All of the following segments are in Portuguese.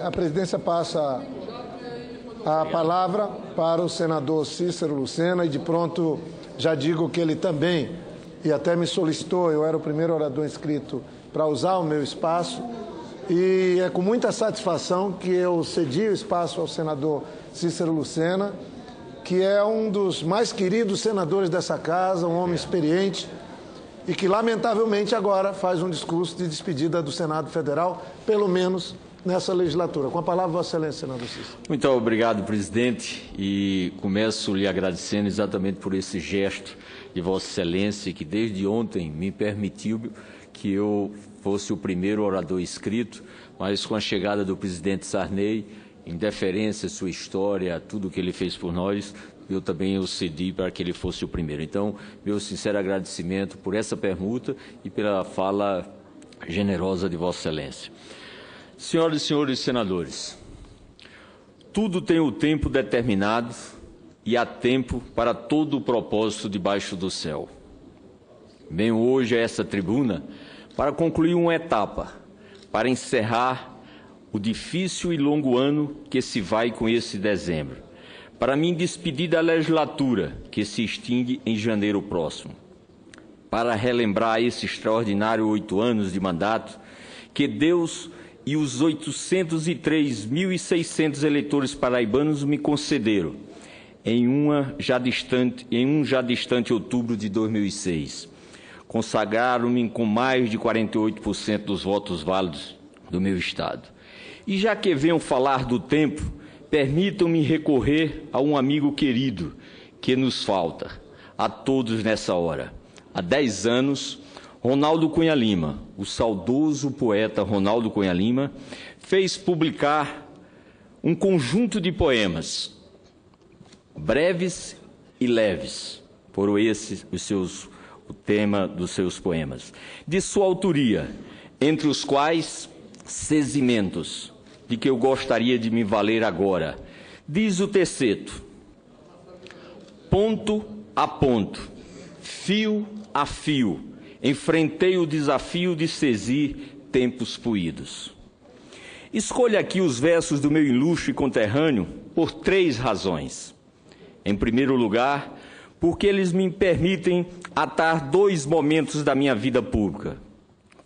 A presidência passa a palavra para o senador Cícero Lucena e de pronto já digo que ele também, e até me solicitou, eu era o primeiro orador inscrito para usar o meu espaço, e é com muita satisfação que eu cedi o espaço ao senador Cícero Lucena, que é um dos mais queridos senadores dessa casa, um homem experiente e que, lamentavelmente, agora faz um discurso de despedida do Senado Federal, pelo menos nessa legislatura. Com a palavra, Vossa Excelência, senador Cícero. Muito obrigado, presidente, e começo lhe agradecendo exatamente por esse gesto de Vossa Excelência, que desde ontem me permitiu que eu fosse o primeiro orador inscrito, mas com a chegada do presidente Sarney, em deferência à sua história, a tudo que ele fez por nós, eu também o cedi para que ele fosse o primeiro. Então, meu sincero agradecimento por essa permuta e pela fala generosa de Vossa Excelência. Senhoras e senhores senadores, tudo tem o tempo determinado e há tempo para todo o propósito debaixo do céu. Venho hoje a essa tribuna para concluir uma etapa, para encerrar o difícil e longo ano que se vai com esse dezembro, para me despedir da legislatura que se extingue em janeiro próximo, para relembrar esse extraordinário 8 anos de mandato que Deus e os 803.600 eleitores paraibanos me concederam em um já distante outubro de 2006. Consagraram-me com mais de 48% dos votos válidos do meu estado. E já que venham falar do tempo, permitam-me recorrer a um amigo querido que nos falta, a todos nessa hora. Há 10 anos, Ronaldo Cunha Lima, o saudoso poeta Ronaldo Cunha Lima, fez publicar um conjunto de poemas, breves e leves, foram esses o tema dos seus poemas, de sua autoria, entre os quais Sesimentos, de que eu gostaria de me valer agora. Diz o terceto: ponto a ponto, fio a fio, enfrentei o desafio de Sesi tempos puídos. Escolho aqui os versos do meu ilustre conterrâneo por 3 razões. Em primeiro lugar, porque eles me permitem atar 2 momentos da minha vida pública.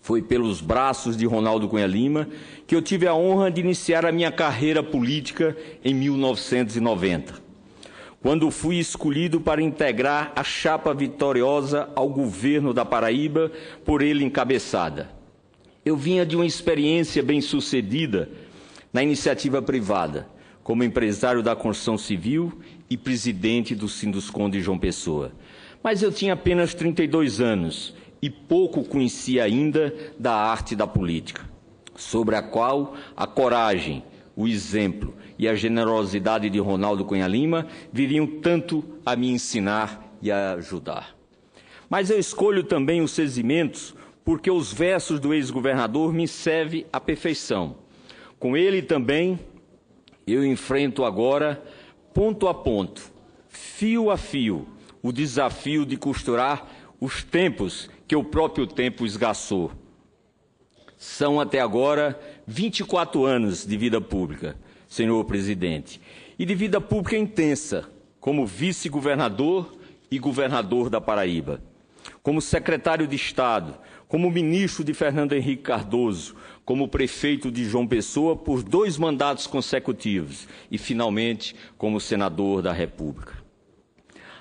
Foi pelos braços de Ronaldo Cunha Lima que eu tive a honra de iniciar a minha carreira política em 1990, quando fui escolhido para integrar a chapa vitoriosa ao governo da Paraíba, por ele encabeçada. Eu vinha de uma experiência bem-sucedida na iniciativa privada, como empresário da construção civil e presidente do Sinduscon João Pessoa. Mas eu tinha apenas 32 anos e pouco conhecia ainda da arte da política, sobre a qual a coragem, o exemplo e a generosidade de Ronaldo Cunha Lima viriam tanto a me ensinar e a ajudar. Mas eu escolho também os Sesimentos porque os versos do ex-governador me servem à perfeição. Com ele também eu enfrento agora, ponto a ponto, fio a fio, o desafio de costurar os tempos que o próprio tempo esgaçou. São até agora 24 anos de vida pública, senhor presidente, e de vida pública intensa, como vice-governador e governador da Paraíba, como secretário de Estado, como ministro de Fernando Henrique Cardoso, como prefeito de João Pessoa por 2 mandatos consecutivos e, finalmente, como senador da República.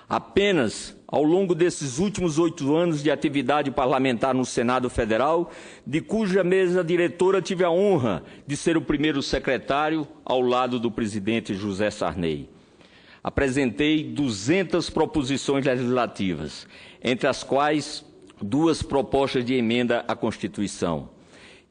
Apenas ao longo desses últimos 8 anos de atividade parlamentar no Senado Federal, de cuja mesa diretora tive a honra de ser o primeiro secretário ao lado do presidente José Sarney. Apresentei 200 proposições legislativas, entre as quais 2 propostas de emenda à Constituição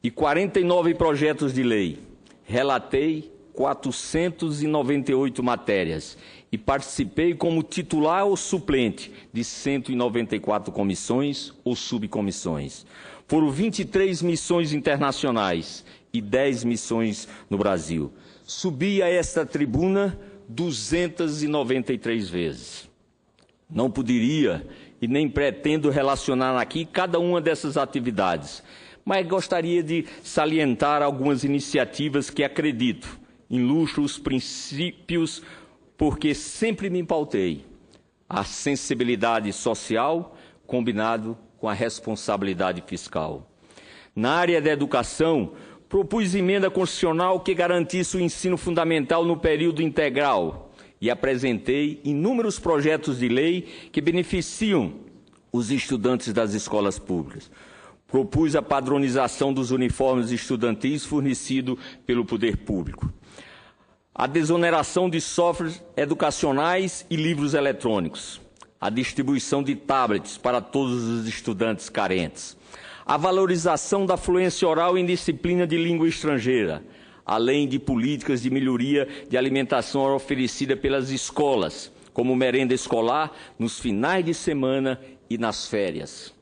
e 49 projetos de lei. Relatei 498 matérias e participei como titular ou suplente de 194 comissões ou subcomissões. Foram 23 missões internacionais e 10 missões no Brasil. Subi a esta tribuna 293 vezes. Não poderia e nem pretendo relacionar aqui cada uma dessas atividades, mas gostaria de salientar algumas iniciativas que acredito ilustram os princípios porque sempre me pautei. A sensibilidade social combinado com a responsabilidade fiscal. Na área da educação, propus emenda constitucional que garantisse o ensino fundamental no período integral e apresentei inúmeros projetos de lei que beneficiam os estudantes das escolas públicas. Propus a padronização dos uniformes estudantis fornecidos pelo poder público. A desoneração de softwares educacionais e livros eletrônicos. A distribuição de tablets para todos os estudantes carentes. A valorização da fluência oral em disciplina de língua estrangeira, além de políticas de melhoria de alimentação oferecida pelas escolas, como merenda escolar nos finais de semana e nas férias.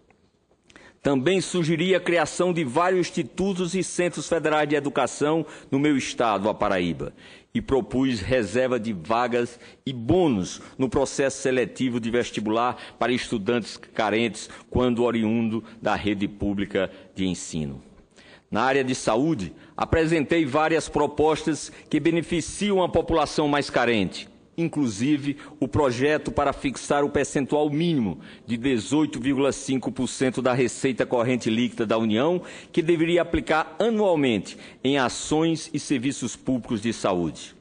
Também sugeri a criação de vários institutos e centros federais de educação no meu estado, a Paraíba, e propus reserva de vagas e bônus no processo seletivo de vestibular para estudantes carentes quando oriundo da rede pública de ensino. Na área de saúde, apresentei várias propostas que beneficiam a população mais carente, inclusive o projeto para fixar o percentual mínimo de 18,5% da receita corrente líquida da União, que deveria aplicar anualmente em ações e serviços públicos de saúde.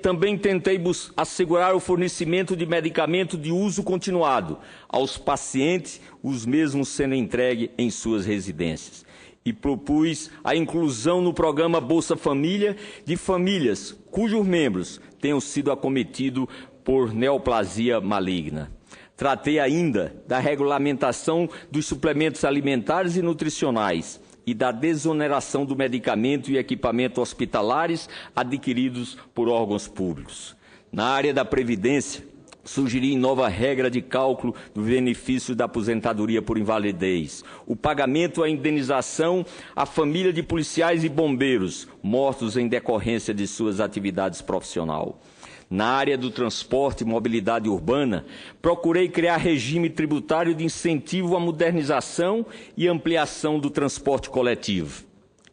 Também tentei assegurar o fornecimento de medicamento de uso continuado aos pacientes, os mesmos sendo entregues em suas residências. E propus a inclusão no programa Bolsa Família de famílias cujos membros tenham sido acometidos por neoplasia maligna. Tratei ainda da regulamentação dos suplementos alimentares e nutricionais e da desoneração do medicamento e equipamento hospitalares adquiridos por órgãos públicos. Na área da Previdência, sugeri nova regra de cálculo do benefício da aposentadoria por invalidez, o pagamento à indenização à família de policiais e bombeiros mortos em decorrência de suas atividades profissionais. Na área do transporte e mobilidade urbana, procurei criar regime tributário de incentivo à modernização e ampliação do transporte coletivo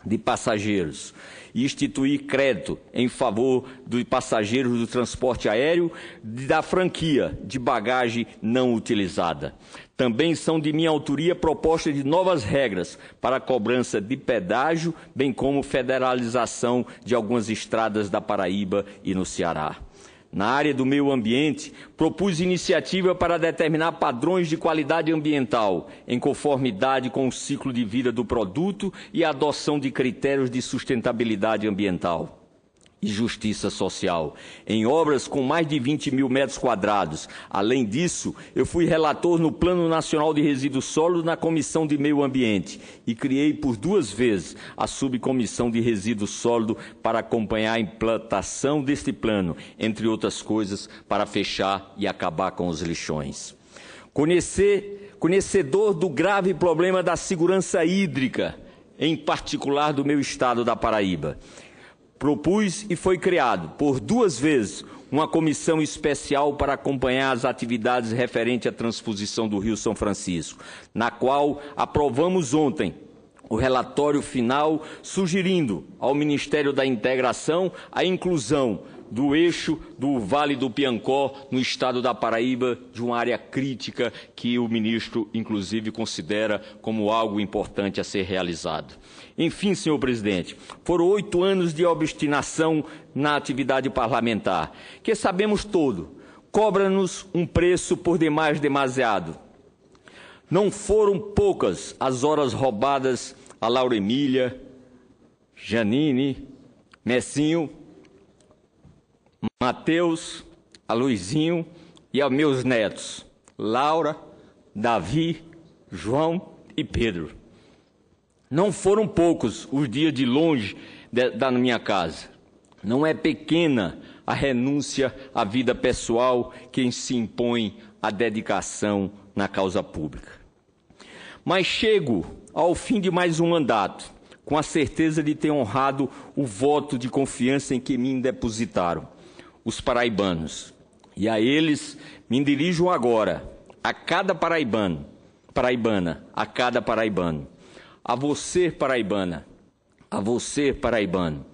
de passageiros e instituir crédito em favor dos passageiros do transporte aéreo da franquia de bagagem não utilizada. Também são de minha autoria propostas de novas regras para a cobrança de pedágio, bem como federalização de algumas estradas da Paraíba e no Ceará. Na área do meio ambiente, propus iniciativa para determinar padrões de qualidade ambiental, em conformidade com o ciclo de vida do produto e a adoção de critérios de sustentabilidade ambiental e justiça social, em obras com mais de 20 mil metros quadrados. Além disso, eu fui relator no Plano Nacional de Resíduos Sólidos na Comissão de Meio Ambiente e criei por 2 vezes a Subcomissão de Resíduos Sólidos para acompanhar a implantação deste plano, entre outras coisas, para fechar e acabar com os lixões. Conhecedor do grave problema da segurança hídrica, em particular do meu estado da Paraíba, propus e foi criado, por 2 vezes, uma comissão especial para acompanhar as atividades referentes à transposição do Rio São Francisco, na qual aprovamos ontem o relatório final sugerindo ao Ministério da Integração a inclusão do eixo do Vale do Piancó no estado da Paraíba, de uma área crítica que o ministro, inclusive, considera como algo importante a ser realizado. Enfim, senhor presidente, foram 8 anos de obstinação na atividade parlamentar, que sabemos todo, cobra-nos um preço por demais demasiado. Não foram poucas as horas roubadas a Laura Emília, Janine, Messinho, Mateus, a Luizinho e aos meus netos, Laura, Davi, João e Pedro. Não foram poucos os dias de longe da minha casa. Não é pequena a renúncia à vida pessoal que se impõe à dedicação na causa pública. Mas chego ao fim de mais um mandato, com a certeza de ter honrado o voto de confiança em que me depositaram os paraibanos. E a eles me dirijo agora, a cada paraibana, a cada paraibano. a você, paraibana, a você, paraibano.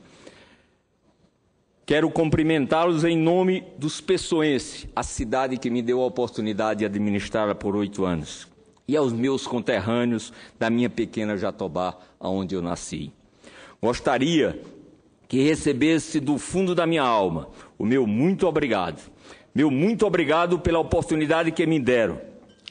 Quero cumprimentá-los em nome dos pessoenses, a cidade que me deu a oportunidade de administrá-la por 8 anos, e aos meus conterrâneos da minha pequena Jatobá, onde eu nasci. Gostaria que recebesse do fundo da minha alma o meu muito obrigado. Meu muito obrigado pela oportunidade que me deram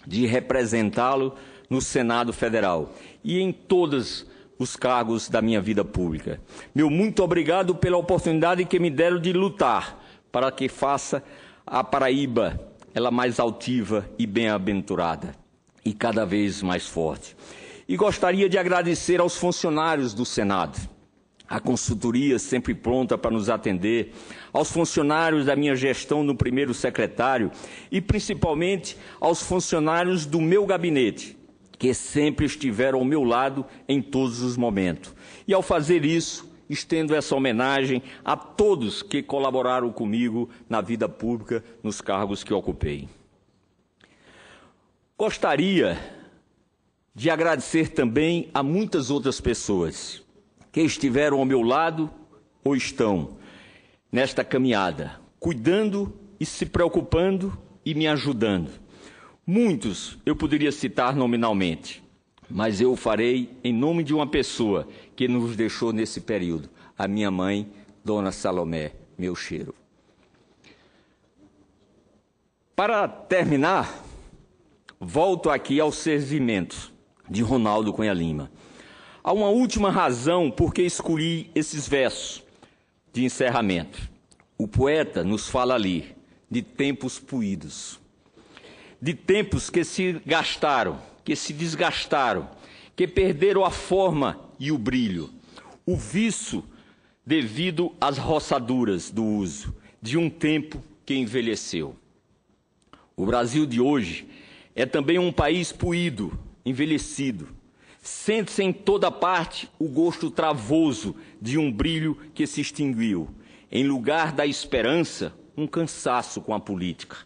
de representá-lo no Senado Federal e em todos os cargos da minha vida pública. Meu muito obrigado pela oportunidade que me deram de lutar para que faça a Paraíba ela mais altiva e bem-aventurada e cada vez mais forte. E gostaria de agradecer aos funcionários do Senado, a consultoria sempre pronta para nos atender, aos funcionários da minha gestão no primeiro secretário e principalmente aos funcionários do meu gabinete, que sempre estiveram ao meu lado em todos os momentos. E ao fazer isso, estendo essa homenagem a todos que colaboraram comigo na vida pública, nos cargos que ocupei. Gostaria de agradecer também a muitas outras pessoas que estiveram ao meu lado ou estão nesta caminhada, cuidando e se preocupando e me ajudando. Muitos eu poderia citar nominalmente, mas eu o farei em nome de uma pessoa que nos deixou nesse período, a minha mãe, Dona Salomé, meu cheiro. Para terminar, volto aqui aos servimentos de Ronaldo Cunha Lima. Há uma última razão por que escolhi esses versos de encerramento. O poeta nos fala ali de tempos puídos, de tempos que se gastaram, que se desgastaram, que perderam a forma e o brilho, o viço devido às roçaduras do uso de um tempo que envelheceu. O Brasil de hoje é também um país puído, envelhecido. Sente-se em toda parte o gosto travoso de um brilho que se extinguiu. Em lugar da esperança, um cansaço com a política,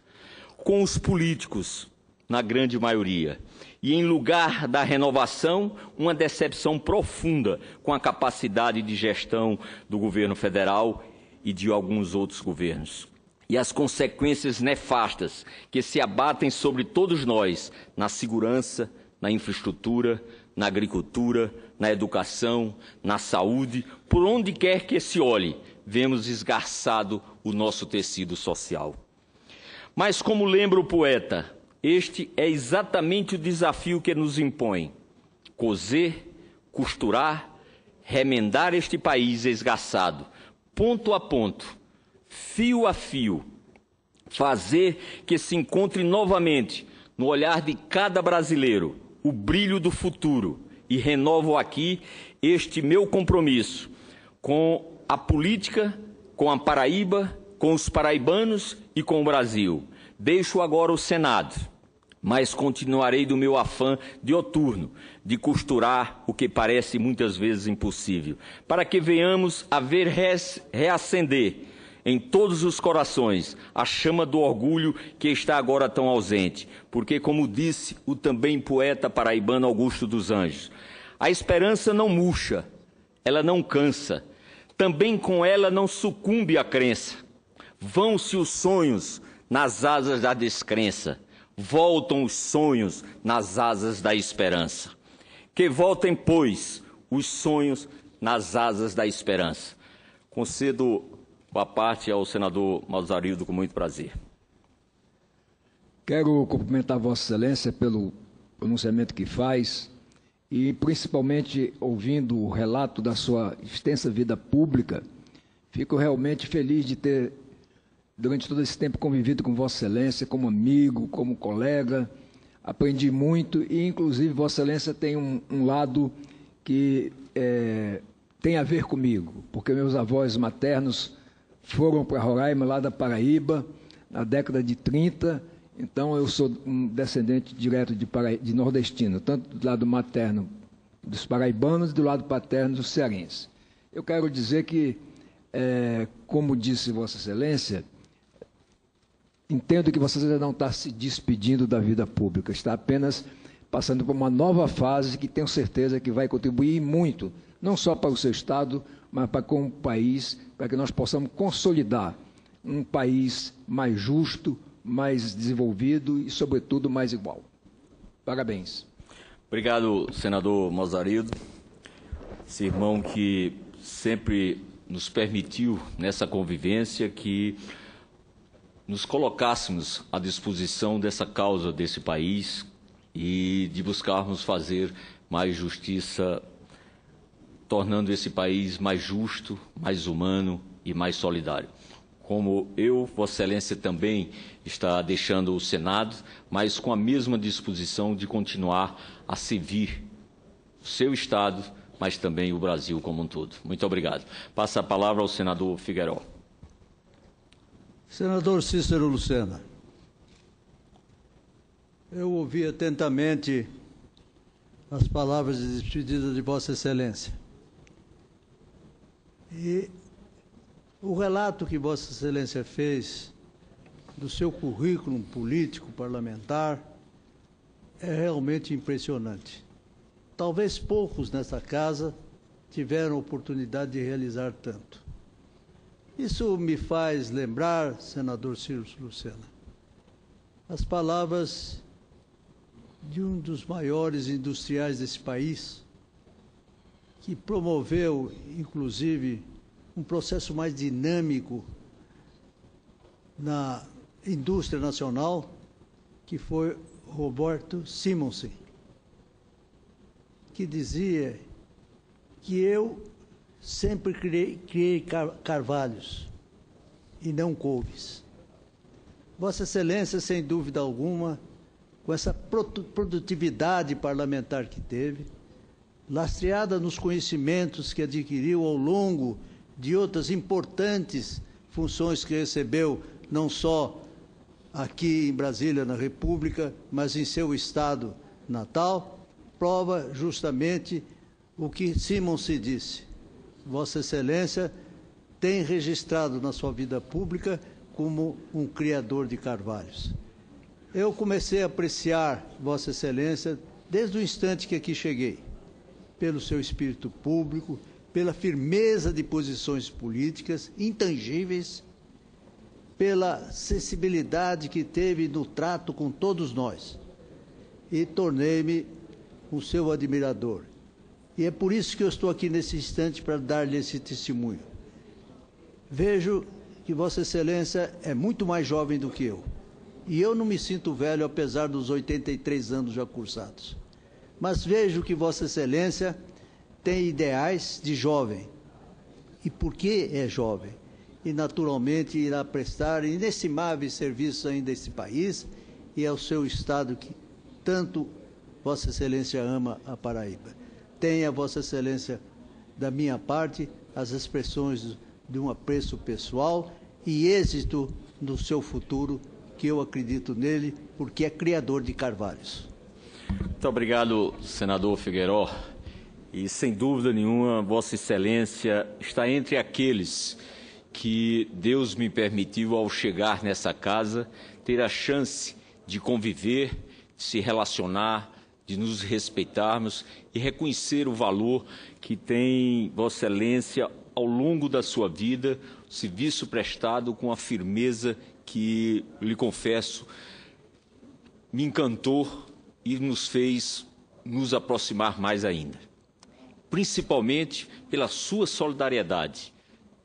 com os políticos, na grande maioria. E em lugar da renovação, uma decepção profunda com a capacidade de gestão do governo federal e de alguns outros governos. E as consequências nefastas que se abatem sobre todos nós na segurança, na infraestrutura, na agricultura, na educação, na saúde, por onde quer que se olhe, vemos esgarçado o nosso tecido social. Mas, como lembra o poeta, este é exatamente o desafio que nos impõe: coser, costurar, remendar este país esgarçado, ponto a ponto, fio a fio, fazer que se encontre novamente no olhar de cada brasileiro o brilho do futuro. E renovo aqui este meu compromisso com a política, com a Paraíba, com os paraibanos e com o Brasil. Deixo agora o Senado, mas continuarei do meu afã dioturno de costurar o que parece muitas vezes impossível, para que venhamos a ver reacender em todos os corações a chama do orgulho que está agora tão ausente, porque, como disse o também poeta paraibano Augusto dos Anjos, a esperança não murcha, ela não cansa, também com ela não sucumbe a crença. Vão-se os sonhos nas asas da descrença, voltam os sonhos nas asas da esperança. Que voltem, pois, os sonhos nas asas da esperança. Concedo a parte ao senador Mazarildo com muito prazer. Quero cumprimentar Vossa Excelência pelo pronunciamento que faz e, principalmente, ouvindo o relato da sua extensa vida pública, fico realmente feliz de ter, durante todo esse tempo, convivido com Vossa Excelência, como amigo, como colega. Aprendi muito e, inclusive, Vossa Excelência tem um lado que tem a ver comigo, porque meus avós maternos foram para Roraima, lá da Paraíba, na década de 30, então eu sou um descendente direto de nordestino, tanto do lado materno dos paraibanos e do lado paterno dos cearenses. Eu quero dizer que, como disse Vossa Excelência, entendo que Vossa Excelência não está se despedindo da vida pública, está apenas passando por uma nova fase que tenho certeza que vai contribuir muito, não só para o seu Estado, mas para com o país, para que nós possamos consolidar um país mais justo, mais desenvolvido e, sobretudo, mais igual. Parabéns. Obrigado, senador Mozarido, esse irmão que sempre nos permitiu, nessa convivência, que nos colocássemos à disposição dessa causa desse país e de buscarmos fazer mais justiça, tornando esse país mais justo, mais humano e mais solidário. Como eu, Vossa Excelência também está deixando o Senado, mas com a mesma disposição de continuar a servir o seu Estado, mas também o Brasil como um todo. Muito obrigado. Passa a palavra ao senador Figueiró. Senador Cícero Lucena, eu ouvi atentamente as palavras de despedida de Vossa Excelência. E o relato que Vossa Excelência fez do seu currículo político parlamentar é realmente impressionante. Talvez poucos nessa casa tiveram a oportunidade de realizar tanto. Isso me faz lembrar, senador Cícero Lucena, as palavras de um dos maiores industriais desse país, que promoveu, inclusive, um processo mais dinâmico na indústria nacional, que foi Roberto Simonsen, que dizia que eu sempre criei carvalhos e não couves. Vossa Excelência, sem dúvida alguma, com essa produtividade parlamentar que teve, lastreada nos conhecimentos que adquiriu ao longo de outras importantes funções que recebeu, não só aqui em Brasília, na República, mas em seu estado natal, prova justamente o que Simonsen disse. Vossa Excelência tem registrado na sua vida pública como um criador de carvalhos. Eu comecei a apreciar Vossa Excelência desde o instante que aqui cheguei, pelo seu espírito público, pela firmeza de posições políticas intangíveis, pela sensibilidade que teve no trato com todos nós. E tornei-me um seu admirador. E é por isso que eu estou aqui nesse instante para dar-lhe esse testemunho. Vejo que Vossa Excelência é muito mais jovem do que eu. E eu não me sinto velho, apesar dos 83 anos já cursados. Mas vejo que Vossa Excelência tem ideais de jovem. E por que é jovem? E, naturalmente, irá prestar inestimáveis serviços ainda a esse país e ao seu Estado que tanto Vossa Excelência ama a Paraíba. Tenha Vossa Excelência, da minha parte, as expressões de um apreço pessoal e êxito no seu futuro, que eu acredito nele, porque é criador de carvalhos. Muito obrigado, senador Figueiró. E, sem dúvida nenhuma, Vossa Excelência está entre aqueles que Deus me permitiu, ao chegar nessa casa, ter a chance de conviver, de se relacionar, de nos respeitarmos e reconhecer o valor que tem Vossa Excelência ao longo da sua vida, o serviço prestado com a firmeza que, lhe confesso, me encantou e nos fez nos aproximar mais ainda. Principalmente pela sua solidariedade,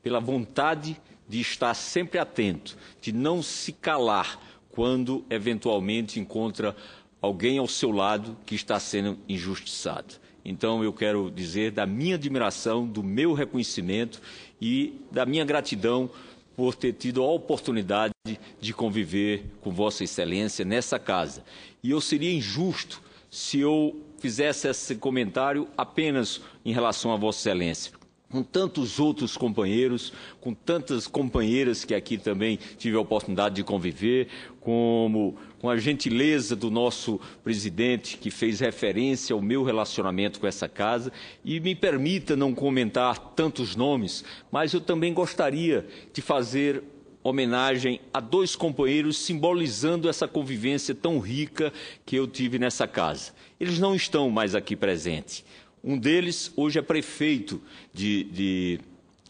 pela vontade de estar sempre atento, de não se calar quando eventualmente encontra alguém ao seu lado que está sendo injustiçado. Então eu quero dizer da minha admiração, do meu reconhecimento e da minha gratidão por ter tido a oportunidade de conviver com Vossa Excelência nessa casa. E eu seria injusto se eu fizesse esse comentário apenas em relação a Vossa Excelência. Com tantos outros companheiros, com tantas companheiras que aqui também tive a oportunidade de conviver, com a gentileza do nosso presidente, que fez referência ao meu relacionamento com essa casa. E me permita não comentar tantos nomes, mas eu também gostaria de fazer homenagem a 2 companheiros, simbolizando essa convivência tão rica que eu tive nessa casa. Eles não estão mais aqui presentes. Um deles hoje é prefeito de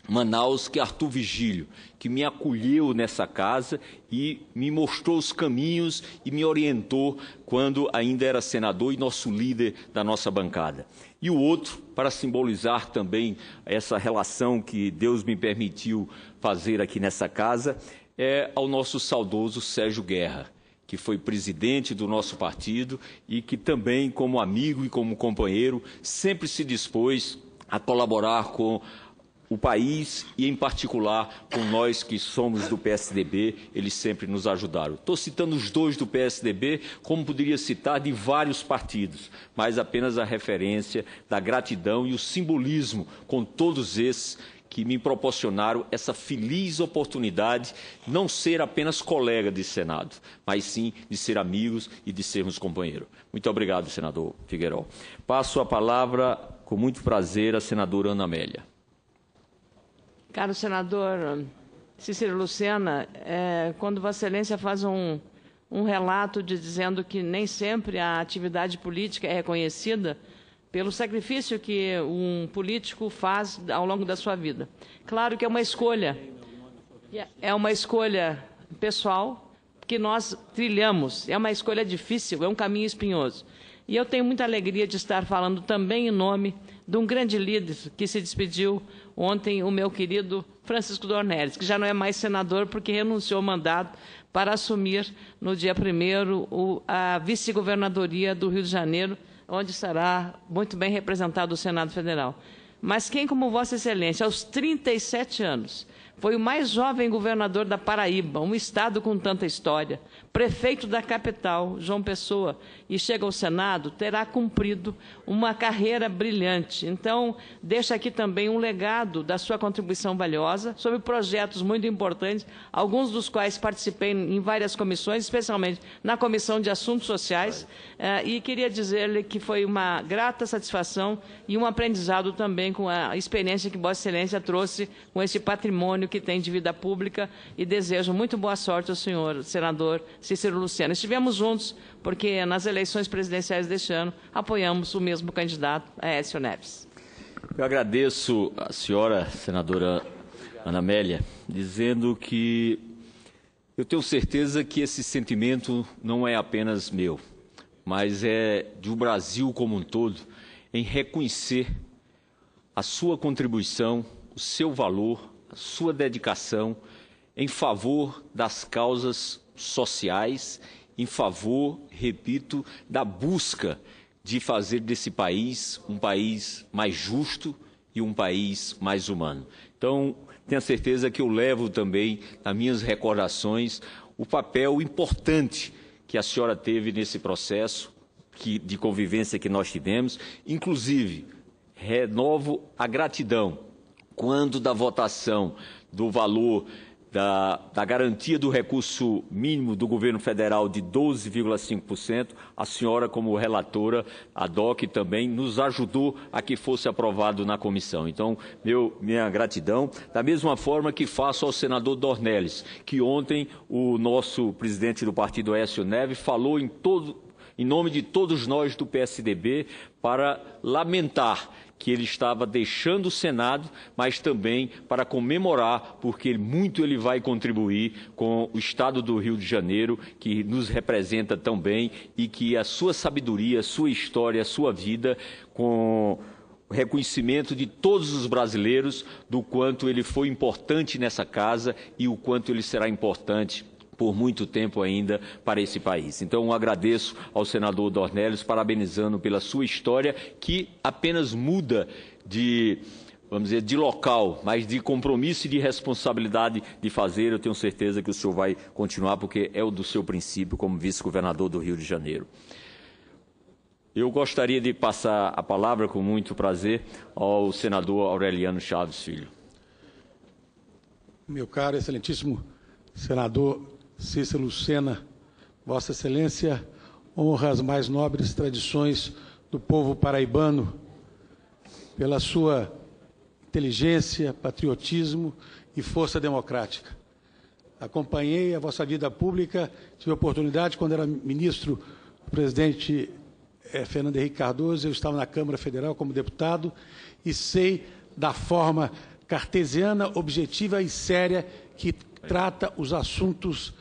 Manaus, que é Arthur Vigílio, que me acolheu nessa casa e me mostrou os caminhos e me orientou quando ainda era senador e nosso líder da nossa bancada. E o outro, para simbolizar também essa relação que Deus me permitiu fazer aqui nessa casa, é ao nosso saudoso Sérgio Guerra, que foi presidente do nosso partido e que também, como amigo e como companheiro, sempre se dispôs a colaborar com o país e, em particular, com nós que somos do PSDB, eles sempre nos ajudaram. Estou citando os 2 do PSDB, como poderia citar de vários partidos, mas apenas a referência da gratidão e o simbolismo com todos esses que me proporcionaram essa feliz oportunidade de não ser apenas colega de Senado, mas sim de ser amigos e de sermos companheiros. Muito obrigado, senador Figueiró. Passo a palavra, com muito prazer, à senadora Ana Amélia. Caro senador Cícero Lucena, quando Vossa Excelência faz um relato dizendo que nem sempre a atividade política é reconhecida pelo sacrifício que um político faz ao longo da sua vida. Claro que é uma escolha pessoal que nós trilhamos, é uma escolha difícil, é um caminho espinhoso. E eu tenho muita alegria de estar falando também em nome de um grande líder que se despediu ontem, o meu querido Francisco Dornelles, que já não é mais senador porque renunciou ao mandato para assumir no dia 1º a vice-governadoria do Rio de Janeiro, onde estará muito bem representado o Senado Federal. Mas quem, como Vossa Excelência, aos 37 anos, foi o mais jovem governador da Paraíba, um estado com tanta história, prefeito da capital, João Pessoa, e chega ao Senado, terá cumprido uma carreira brilhante. Então, deixa aqui também um legado da sua contribuição valiosa sobre projetos muito importantes, alguns dos quais participei em várias comissões, especialmente na Comissão de Assuntos Sociais, e queria dizer-lhe que foi uma grata satisfação e um aprendizado também com a experiência que Vossa Excelência trouxe com esse patrimônio que tem de vida pública, e desejo muito boa sorte ao senhor senador Cícero Lucena. Estivemos juntos porque nas eleições presidenciais deste ano apoiamos o mesmo candidato, Aécio Neves. Eu agradeço a senhora senadora Ana Amélia, dizendo que eu tenho certeza que esse sentimento não é apenas meu, mas é do Brasil como um todo, em reconhecer a sua contribuição, o seu valor, a sua dedicação em favor das causas sociais, em favor, repito, da busca de fazer desse país um país mais justo e um país mais humano. Então, tenho certeza que eu levo também, nas minhas recordações, o papel importante que a senhora teve nesse processo de convivência que nós tivemos. Inclusive, renovo a gratidão quando da votação do valor da garantia do recurso mínimo do governo federal de 12,5%, a senhora, como relatora, a DOC, também nos ajudou a que fosse aprovado na comissão. Então, minha gratidão, da mesma forma que faço ao senador Dornelles, que ontem o nosso presidente do partido, Aécio Neves, falou em nome de todos nós do PSDB para lamentar que ele estava deixando o Senado, mas também para comemorar, porque muito ele vai contribuir com o Estado do Rio de Janeiro, que nos representa tão bem, e que a sua sabedoria, a sua história, a sua vida, com o reconhecimento de todos os brasileiros, do quanto ele foi importante nessa casa e o quanto ele será importante por muito tempo ainda para esse país. Então, agradeço ao senador Dornelles, parabenizando pela sua história, que apenas muda de, vamos dizer, de local, mas de compromisso e de responsabilidade de fazer. Eu tenho certeza que o senhor vai continuar, porque é o do seu princípio como vice-governador do Rio de Janeiro. Eu gostaria de passar a palavra, com muito prazer, ao senador Aureliano Chaves Filho. Meu caro, excelentíssimo senador Cícero Lucena, Vossa Excelência honra as mais nobres tradições do povo paraibano pela sua inteligência, patriotismo e força democrática. acompanhei a vossa vida pública, tive a oportunidade, quando era ministro do presidente Fernando Henrique Cardoso, eu estava na Câmara Federal como deputado e sei da forma cartesiana, objetiva e séria que trata os assuntos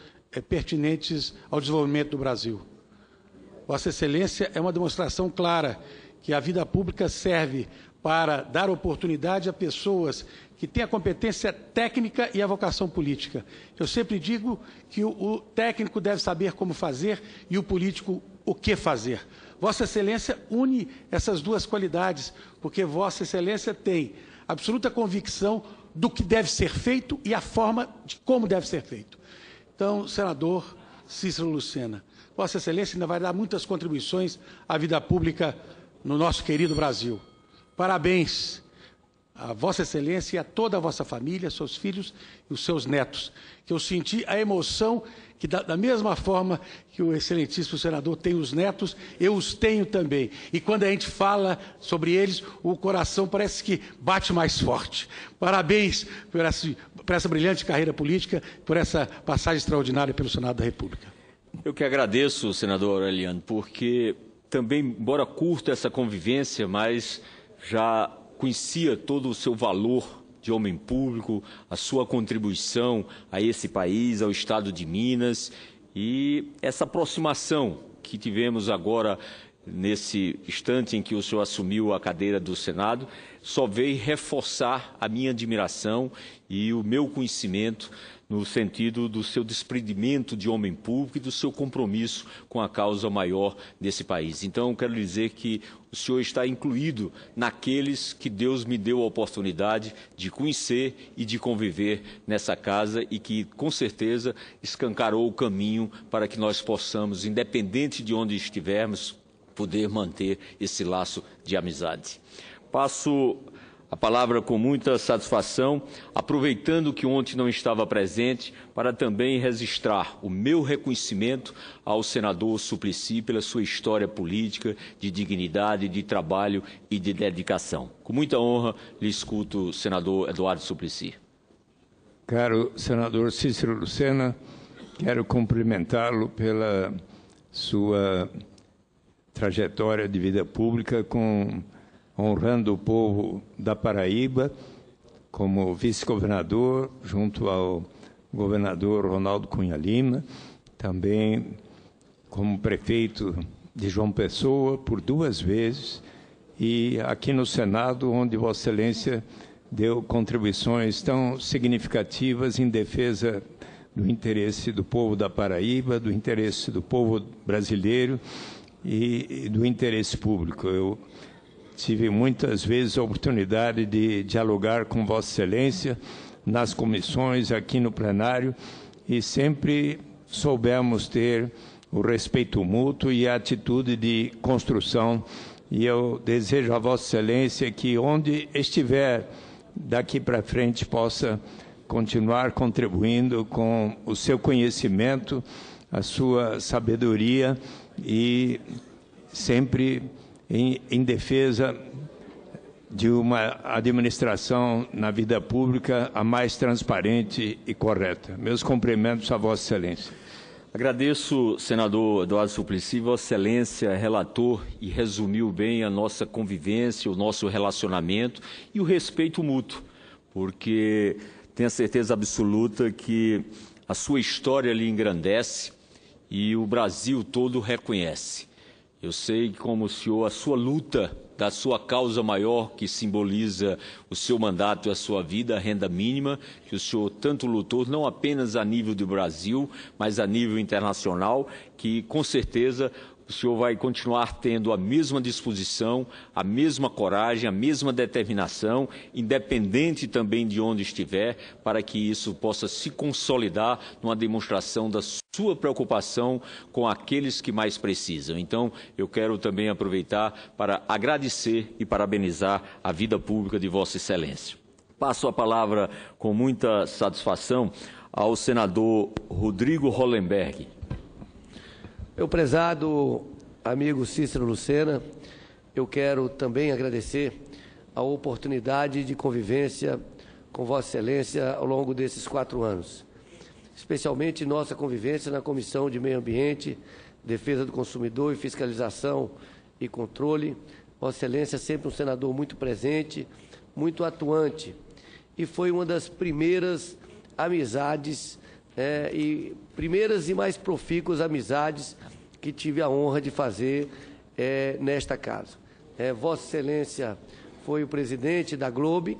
pertinentes ao desenvolvimento do Brasil. Vossa Excelência é uma demonstração clara que a vida pública serve para dar oportunidade a pessoas que têm a competência técnica e a vocação política. Eu sempre digo que o técnico deve saber como fazer e o político o que fazer. Vossa Excelência une essas duas qualidades, porque Vossa Excelência tem absoluta convicção do que deve ser feito e a forma de como deve ser feito. Então, senador Cícero Lucena, Vossa Excelência ainda vai dar muitas contribuições à vida pública no nosso querido Brasil. Parabéns a Vossa Excelência e a toda a vossa família, seus filhos e os seus netos, que eu senti a emoção que, da mesma forma que o excelentíssimo senador tem os netos, eu os tenho também. E quando a gente fala sobre eles, o coração parece que bate mais forte. Parabéns por essa brilhante carreira política, por essa passagem extraordinária pelo Senado da República. Eu que agradeço, senador Aureliano, porque também, embora curta essa convivência, mas já conhecia todo o seu valor de homem público, a sua contribuição a esse país, ao Estado de Minas, e essa aproximação que tivemos agora, nesse instante em que o senhor assumiu a cadeira do Senado, só veio reforçar a minha admiração e o meu conhecimento no sentido do seu desprendimento de homem público e do seu compromisso com a causa maior desse país. Então, quero dizer que o senhor está incluído naqueles que Deus me deu a oportunidade de conhecer e de conviver nessa casa e que, com certeza, escancarou o caminho para que nós possamos, independente de onde estivermos, poder manter esse laço de amizade. Passo a palavra com muita satisfação, aproveitando que ontem não estava presente, para também registrar o meu reconhecimento ao senador Suplicy pela sua história política, de dignidade, de trabalho e de dedicação. Com muita honra, lhe escuto, senador Eduardo Suplicy. Caro senador Cícero Lucena, quero cumprimentá-lo pela sua trajetória de vida pública honrando o povo da Paraíba, como vice-governador, junto ao governador Ronaldo Cunha Lima, também como prefeito de João Pessoa por 2 vezes, e aqui no Senado, onde Vossa Excelência deu contribuições tão significativas em defesa do interesse do povo da Paraíba, do interesse do povo brasileiro e do interesse público. Eu tive muitas vezes a oportunidade de dialogar com Vossa Excelência nas comissões, aqui no plenário, e sempre soubemos ter o respeito mútuo e a atitude de construção. E eu desejo a Vossa Excelência que, onde estiver daqui para frente, possa continuar contribuindo com o seu conhecimento, a sua sabedoria e sempre em defesa de uma administração na vida pública a mais transparente e correta. Meus cumprimentos a Vossa Excelência. Agradeço, senador Eduardo Suplicy, Vossa Excelência, relator, e resumiu bem a nossa convivência, o nosso relacionamento e o respeito mútuo, porque tenho a certeza absoluta que a sua história lhe engrandece e o Brasil todo reconhece. Eu sei que, como o senhor, a sua luta da sua causa maior, que simboliza o seu mandato e a sua vida, a renda mínima, que o senhor tanto lutou, não apenas a nível do Brasil, mas a nível internacional, que, com certeza, o senhor vai continuar tendo a mesma disposição, a mesma coragem, a mesma determinação, independente também de onde estiver, para que isso possa se consolidar numa demonstração da sua preocupação com aqueles que mais precisam. Então, eu quero também aproveitar para agradecer e parabenizar a vida pública de Vossa Excelência. Passo a palavra com muita satisfação ao senador Rodrigo Hollenberg. Meu prezado amigo Cícero Lucena, eu quero também agradecer a oportunidade de convivência com Vossa Excelência ao longo desses 4 anos. especialmente nossa convivência na Comissão de Meio Ambiente, Defesa do Consumidor e Fiscalização e Controle. Vossa Excelência é sempre um senador muito presente, muito atuante, e foi uma das primeiras amizades, primeiras e mais profícuas amizades que tive a honra de fazer nesta casa. Vossa Excelência foi o presidente da Globe,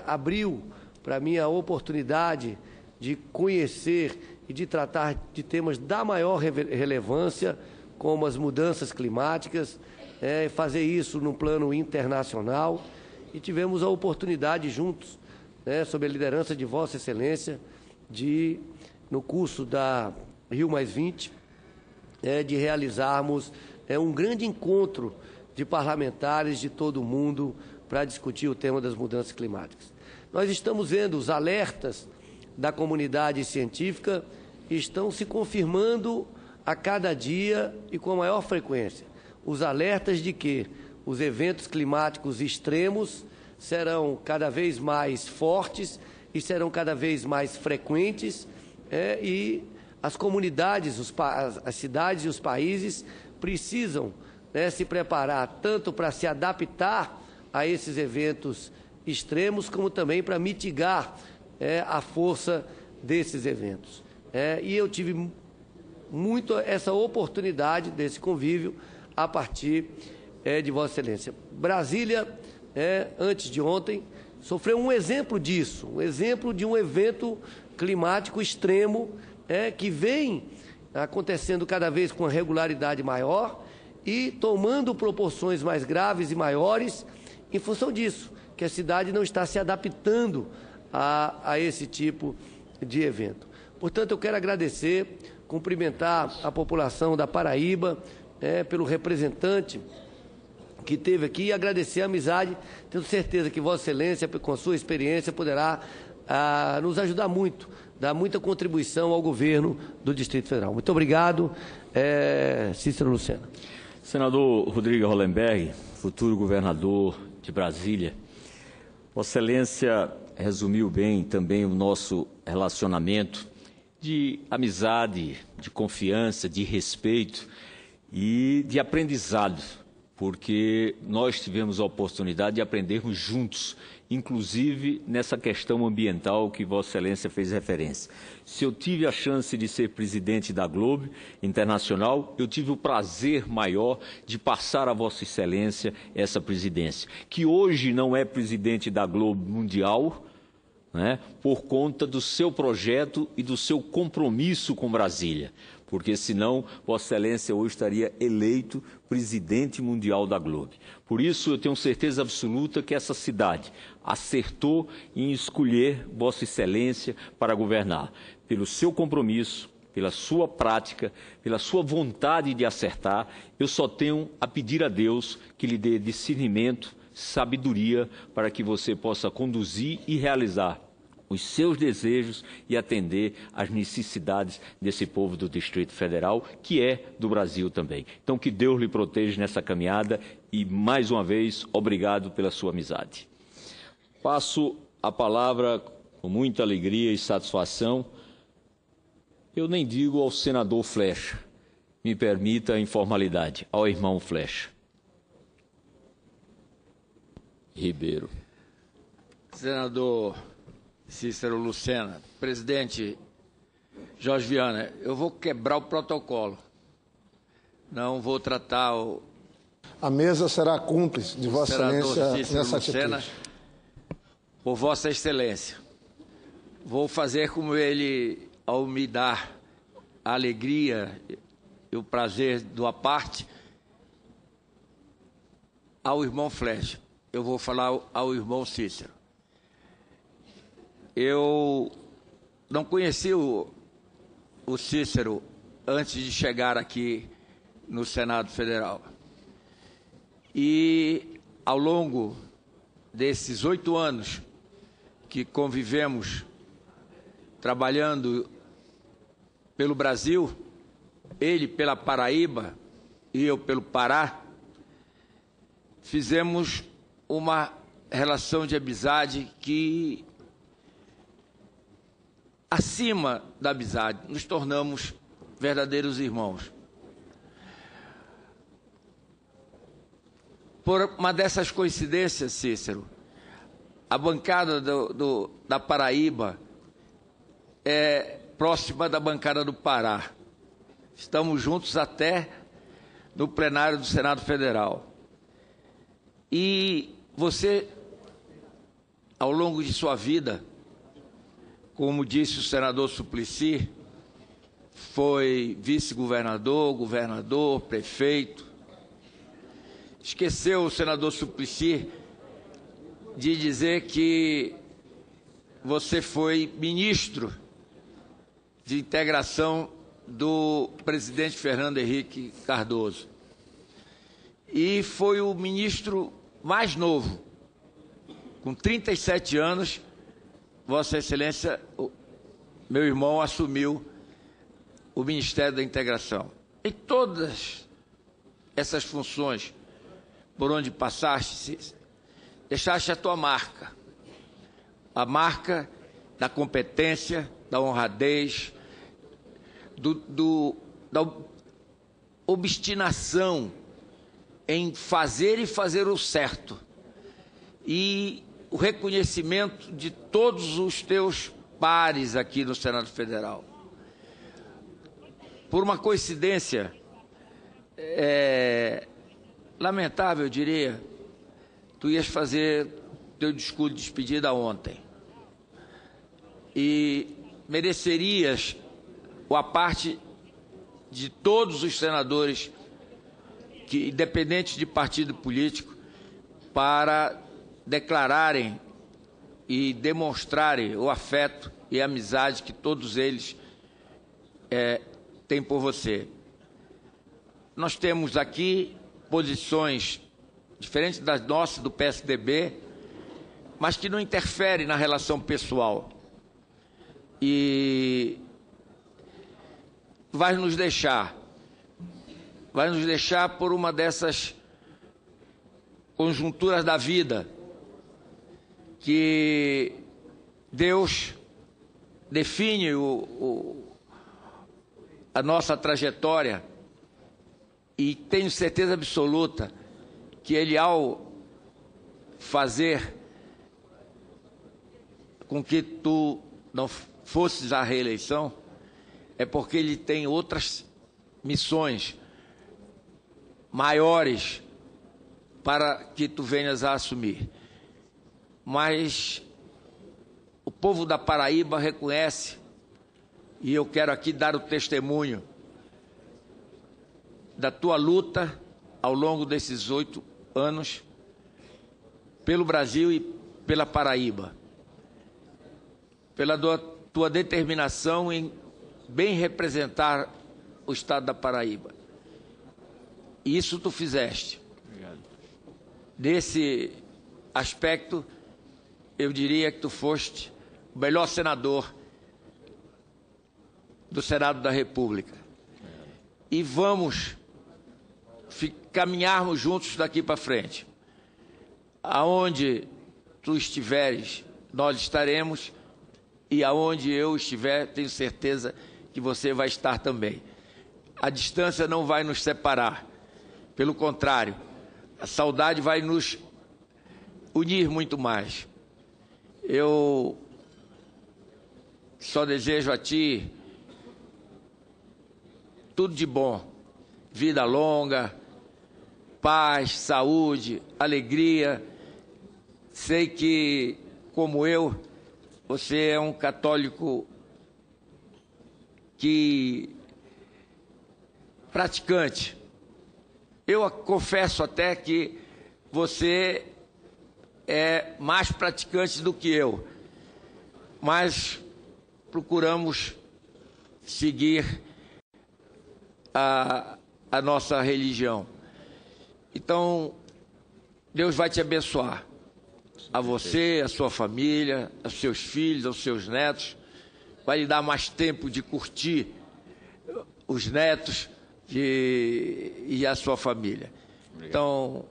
abriu para mim a oportunidade de conhecer e de tratar de temas da maior relevância, como as mudanças climáticas, fazer isso num plano internacional, e tivemos a oportunidade juntos, sob a liderança de Vossa Excelência, no curso da Rio+20, de realizarmos um grande encontro de parlamentares de todo o mundo para discutir o tema das mudanças climáticas. Nós estamos vendo os alertas da comunidade científica estão se confirmando a cada dia e com a maior frequência. Os alertas de que os eventos climáticos extremos serão cada vez mais fortes e serão cada vez mais frequentes, e as comunidades, as cidades e os países precisam se preparar tanto para se adaptar a esses eventos extremos, como também para mitigar a força desses eventos. E eu tive muito essa oportunidade desse convívio a partir de Vossa Excelência. Brasília, antes de ontem, sofreu um exemplo disso, um exemplo de um evento climático extremo que vem acontecendo cada vez com uma regularidade maior e tomando proporções mais graves e maiores em função disso, que a cidade não está se adaptando a esse tipo de evento. Portanto, eu quero agradecer, cumprimentar a população da Paraíba pelo representante que teve aqui e agradecer a amizade. Tenho certeza que Vossa Excelência, com a sua experiência, poderá nos ajudar muito, dar muita contribuição ao governo do Distrito Federal. Muito obrigado, Cícero Lucena. Senador Rodrigo Hollenberg, futuro governador de Brasília, Vossa Excelência resumiu bem também o nosso relacionamento de amizade, de confiança, de respeito e de aprendizado, porque nós tivemos a oportunidade de aprendermos juntos, inclusive nessa questão ambiental que Vossa Excelência fez referência. Se eu tive a chance de ser presidente da Globe Internacional, eu tive o prazer maior de passar a Vossa Excelência essa presidência, que hoje não é presidente da Globe Mundial, por conta do seu projeto e do seu compromisso com Brasília, porque senão Vossa Excelência hoje estaria eleito presidente mundial da Globe. Por isso eu tenho certeza absoluta que essa cidade acertou em escolher Vossa Excelência para governar, pelo seu compromisso, pela sua prática, pela sua vontade de acertar. Eu só tenho a pedir a Deus que lhe dê discernimento, sabedoria, para que você possa conduzir e realizar os seus desejos e atender às necessidades desse povo do Distrito Federal, que é do Brasil também. Então, que Deus lhe proteja nessa caminhada e, mais uma vez, obrigado pela sua amizade. Passo a palavra com muita alegria e satisfação. Eu nem digo ao senador Flecha, me permita a informalidade, ao irmão Flecha. Ribeiro. Senador Cícero Lucena, presidente Jorge Viana, eu vou quebrar o protocolo. Não vou tratar o... A mesa será cúmplice de Vossa Excelência nessa atitude. Por Vossa Excelência. Vou fazer como ele, ao me dar a alegria e o prazer do à parte, ao irmão Flecha. Eu vou falar ao irmão Cícero. Eu não conheci o Cícero antes de chegar aqui no Senado Federal. E, ao longo desses 8 anos que convivemos trabalhando pelo Brasil, ele pela Paraíba e eu pelo Pará, fizemos uma relação de amizade que acima da amizade, nos tornamos verdadeiros irmãos. Por uma dessas coincidências, Cícero, a bancada da Paraíba é próxima da bancada do Pará. Estamos juntos até no plenário do Senado Federal. E você, ao longo de sua vida, como disse o senador Suplicy, foi vice-governador, governador, prefeito. Esqueceu o senador Suplicy de dizer que você foi ministro de integração do presidente Fernando Henrique Cardoso. E foi o ministro mais novo, com 37 anos, Vossa Excelência, meu irmão, assumiu o Ministério da Integração. Em todas essas funções por onde passaste, deixaste a tua marca, a marca da competência, da honradez, da obstinação em fazer e fazer o certo, e o reconhecimento de todos os teus pares aqui no Senado Federal. Por uma coincidência lamentável, eu diria, tu ias fazer teu discurso de despedida ontem e merecerias a parte de todos os senadores, que, independente de partido político, para declararem e demonstrarem o afeto e a amizade que todos eles têm por você. Nós temos aqui posições diferentes das nossas, do PSDB, mas que não interferem na relação pessoal. E vai nos deixar por uma dessas conjunturas da vida que Deus define a nossa trajetória, e tenho certeza absoluta que Ele, ao fazer com que tu não fosses à reeleição, é porque Ele tem outras missões maiores para que tu venhas a assumir. Mas o povo da Paraíba reconhece, e eu quero aqui dar o testemunho da tua luta ao longo desses 8 anos pelo Brasil e pela Paraíba, pela tua determinação em bem representar o estado da Paraíba. E isso tu fizeste. Obrigado. Nesse aspecto, eu diria que tu foste o melhor senador do Senado da República. E vamos caminharmos juntos daqui para frente. Aonde tu estiveres, nós estaremos, e aonde eu estiver, tenho certeza que você vai estar também. A distância não vai nos separar. Pelo contrário, a saudade vai nos unir muito mais. Eu só desejo a ti tudo de bom, vida longa, paz, saúde, alegria. Sei que, como eu, você é um católico praticante. Eu confesso até que você é mais praticante do que eu, mas procuramos seguir a nossa religião. Então, Deus vai te abençoar, a você, a sua família, aos seus filhos, aos seus netos. Vai lhe dar mais tempo de curtir os netos e a sua família. Obrigado. Então,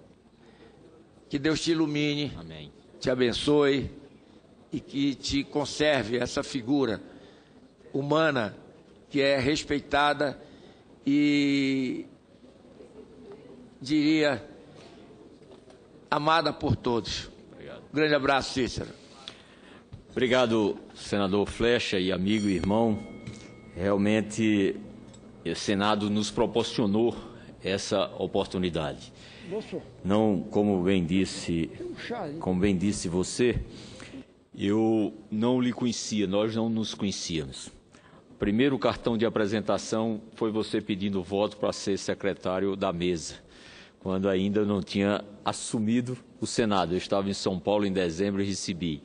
que Deus te ilumine, amém, te abençoe e que te conserve essa figura humana, que é respeitada e, diria, amada por todos. Obrigado. Um grande abraço, Cícero. Obrigado, senador Flexa e amigo e irmão. Realmente, o Senado nos proporcionou essa oportunidade. Não, como bem disse você, eu não lhe conhecia, nós não nos conhecíamos. O primeiro cartão de apresentação foi você pedindo voto para ser secretário da mesa, quando ainda não tinha assumido o Senado. Eu estava em São Paulo em dezembro e recebi.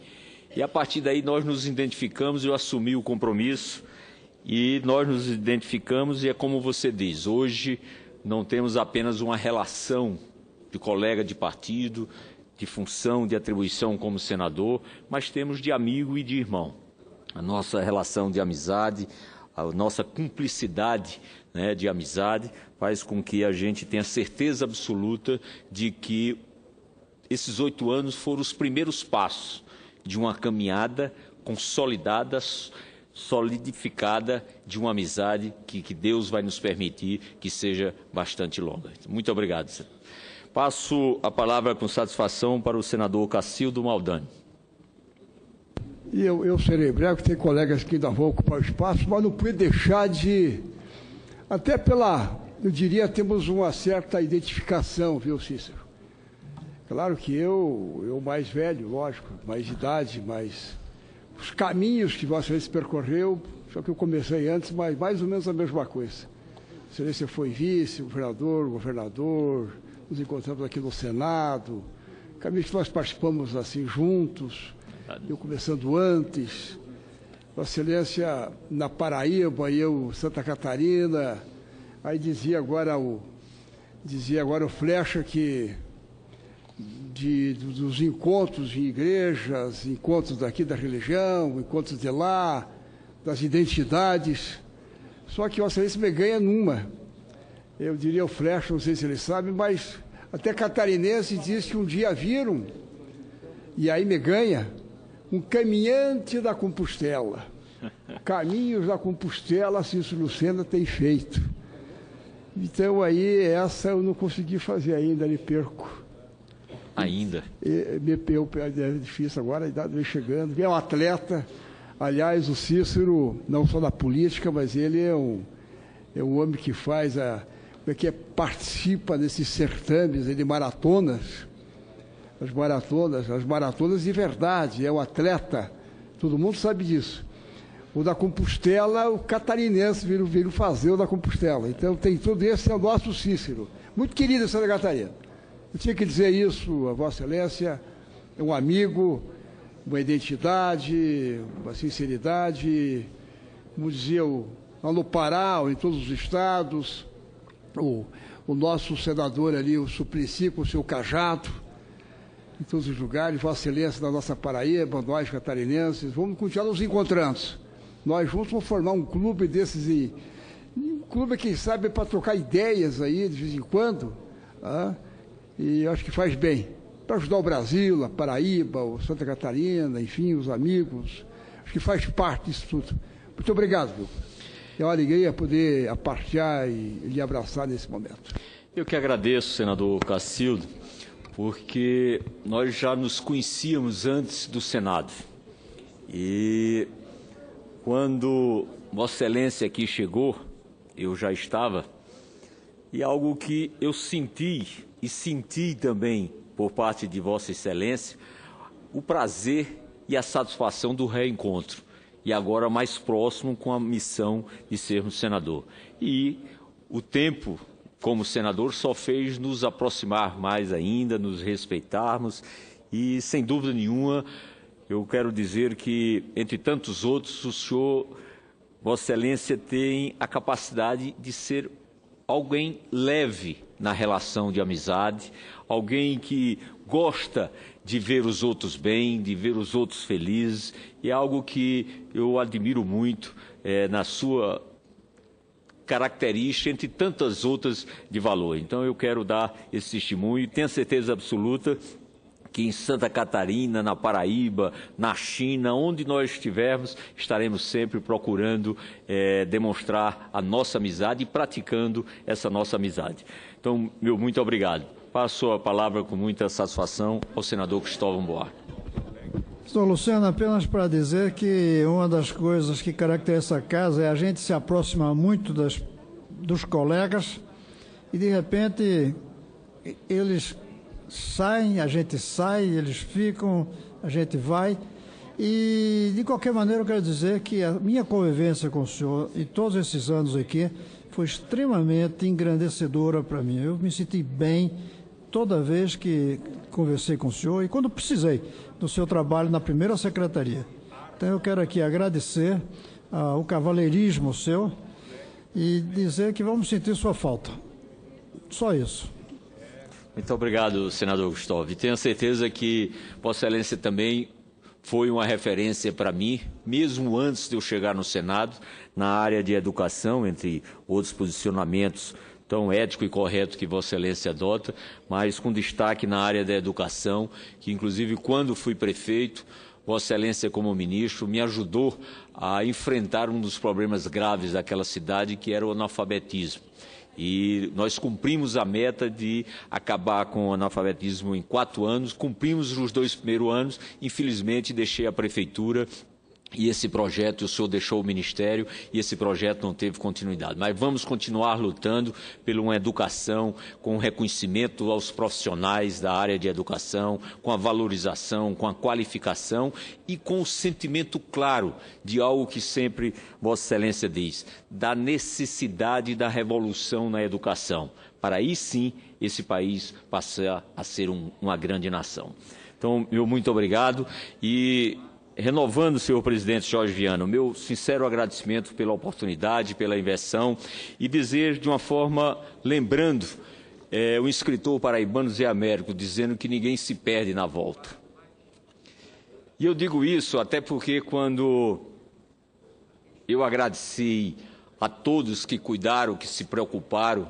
E a partir daí nós nos identificamos, eu assumi o compromisso e nós nos identificamos e é como você diz, hoje não temos apenas uma relação de colega de partido, de função, de atribuição como senador, mas temos de amigo e de irmão. A nossa relação de amizade, a nossa cumplicidade, né, de amizade faz com que a gente tenha certeza absoluta de que esses 8 anos foram os primeiros passos de uma caminhada consolidada, solidificada de uma amizade que Deus vai nos permitir que seja bastante longa. Muito obrigado, senador. Passo a palavra com satisfação para o senador Cacildo Maldani. E eu serei breve, tem colegas que ainda vão ocupar o espaço, mas não pude deixar de, até eu diria, temos uma certa identificação, viu, Cícero? Claro que eu mais velho, lógico, mais idade, mas os caminhos que Vossa Excelência percorreu, só que eu comecei antes, mas mais ou menos a mesma coisa. Vossa Excelência foi vice, governador, nos encontramos aqui no Senado, caminhos que nós participamos assim juntos, eu começando antes, Vossa Excelência na Paraíba, eu Santa Catarina, aí dizia agora o Flexa que dos encontros em igrejas, encontros daqui da religião, encontros de lá, das identidades, só que Vossa Excelência me ganha numa. Eu diria o Flexa, não sei se ele sabe, mas até catarinense diz que um dia viram, e aí me ganha, um caminhante da Compostela. Caminhos da Compostela, Cícero Lucena tem feito. Então aí, essa eu não consegui fazer ainda, me perco. Ainda? É difícil agora, a idade vem chegando. É um atleta, aliás, o Cícero, não só da política, mas ele é um homem que faz participa desses certames de maratonas, as maratonas de verdade, é um atleta, todo mundo sabe disso. O da Compostela, o catarinense viram fazer o da Compostela. Então tem tudo esse, é o nosso Cícero. Muito querido, Santa Catarina. Eu tinha que dizer isso a Vossa Excelência, é um amigo, uma identidade, uma sinceridade, como dizia lá no Pará, ou em todos os estados, o nosso senador ali, o Suplicy, com o seu cajado, em todos os lugares, Vossa Excelência da nossa Paraíba, nós catarinenses, vamos continuar nos encontrando. Nós juntos vamos formar um clube desses, um clube, quem sabe, para trocar ideias aí, de vez em quando, e acho que faz bem, para ajudar o Brasil, a Paraíba, o Santa Catarina, enfim, os amigos, acho que faz parte disso tudo. Muito obrigado, viu? É uma alegria poder apartear e lhe abraçar nesse momento. Eu que agradeço, senador Cacildo, porque nós já nos conhecíamos antes do Senado. E quando Vossa Excelência aqui chegou, eu já estava, e algo que eu senti, e senti também por parte de Vossa Excelência, o prazer e a satisfação do reencontro. E agora mais próximo com a missão de sermos senador. E o tempo, como senador, só fez nos aproximar mais ainda, nos respeitarmos. E, sem dúvida nenhuma, eu quero dizer que, entre tantos outros, o senhor, Vossa Excelência, tem a capacidade de ser alguém leve na relação de amizade, alguém que gosta de ver os outros bem, de ver os outros felizes, e é algo que eu admiro muito na sua característica, entre tantas outras de valor. Então eu quero dar esse testemunho e tenho certeza absoluta que em Santa Catarina, na Paraíba, na China, onde nós estivermos, estaremos sempre procurando demonstrar a nossa amizade e praticando essa nossa amizade. Então, meu muito obrigado. Passo a palavra com muita satisfação ao senador Cristóvão Buarque. Senhor Lucena, apenas para dizer que uma das coisas que caracteriza essa casa é a gente se aproximar muito dos colegas e, de repente, eles saem, a gente sai, eles ficam, a gente vai. E, de qualquer maneira, eu quero dizer que a minha convivência com o senhor e todos esses anos aqui foi extremamente engrandecedora para mim. Eu me senti bem toda vez que conversei com o senhor e quando precisei do seu trabalho na primeira secretaria. Então eu quero aqui agradecer o cavalheirismo seu e dizer que vamos sentir sua falta. Só isso. Muito obrigado, senador Gustavo. E tenho certeza que Vossa Excelência também foi uma referência para mim, mesmo antes de eu chegar no Senado, na área de educação, entre outros posicionamentos tão ético e correto que Vossa Excelência adota, mas com destaque na área da educação, que inclusive quando fui prefeito, Vossa Excelência como ministro me ajudou a enfrentar um dos problemas graves daquela cidade, que era o analfabetismo. E nós cumprimos a meta de acabar com o analfabetismo em 4 anos, cumprimos os 2 primeiros anos, infelizmente deixei a prefeitura e esse projeto, o senhor deixou o Ministério e esse projeto não teve continuidade. Mas vamos continuar lutando por uma educação com reconhecimento aos profissionais da área de educação, com a valorização, com a qualificação e com o sentimento claro de algo que sempre Vossa Excelência diz, da necessidade da revolução na educação, para aí sim esse país passar a ser uma grande nação. Então, meu muito obrigado e renovando, senhor presidente Jorge Viana, o meu sincero agradecimento pela oportunidade, pela inversão e dizer de uma forma, lembrando o escritor paraibano Zé Américo, dizendo que ninguém se perde na volta. E eu digo isso até porque quando eu agradeci a todos que cuidaram, que se preocuparam,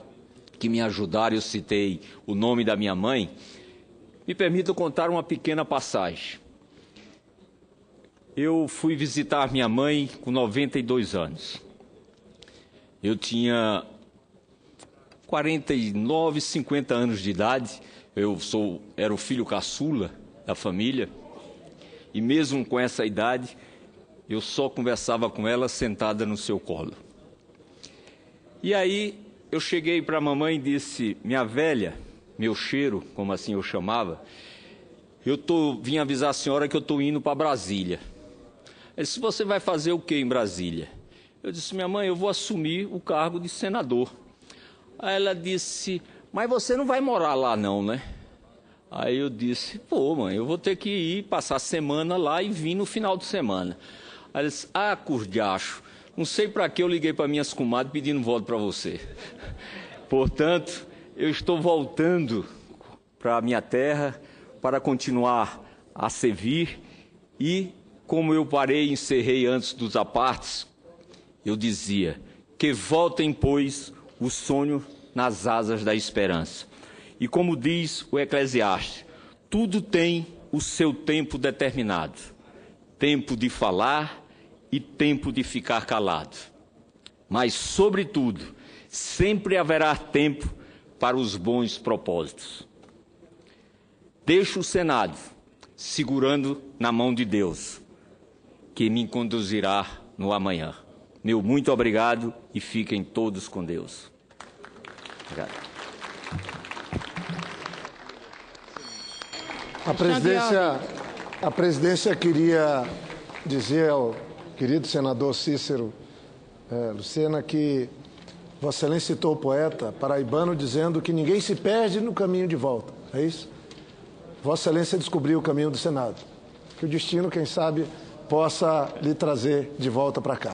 que me ajudaram, eu citei o nome da minha mãe, me permita contar uma pequena passagem. Eu fui visitar minha mãe com 92 anos. Eu tinha 49, 50 anos de idade. Era o filho caçula da família. E mesmo com essa idade, eu só conversava com ela sentada no seu colo. E aí eu cheguei para a mamãe e disse, minha velha, meu cheiro, como assim eu chamava, vim avisar a senhora que eu estou indo para Brasília. Ele disse, você vai fazer o que em Brasília? Eu disse, minha mãe, eu vou assumir o cargo de senador. Aí ela disse, mas você não vai morar lá não, né? Aí eu disse, pô, mãe, eu vou ter que ir passar a semana lá e vir no final de semana. Aí ela disse, curdiacho, não sei para que eu liguei para minhas comadres pedindo voto para você. Portanto, eu estou voltando para a minha terra para continuar a servir e como eu parei e encerrei antes dos apartes, eu dizia, que voltem, pois, o sonho nas asas da esperança. E como diz o Eclesiastes, tudo tem o seu tempo determinado. Tempo de falar e tempo de ficar calado. Mas, sobretudo, sempre haverá tempo para os bons propósitos. Deixo o Senado segurando na mão de Deus, que me conduzirá no amanhã. Meu muito obrigado e fiquem todos com Deus. Obrigado. A presidência queria dizer ao querido senador Cícero Lucena que Vossa Excelência citou o poeta paraibano dizendo que ninguém se perde no caminho de volta. É isso? Vossa Excelência descobriu o caminho do Senado. Que o destino, quem sabe, possa lhe trazer de volta para cá.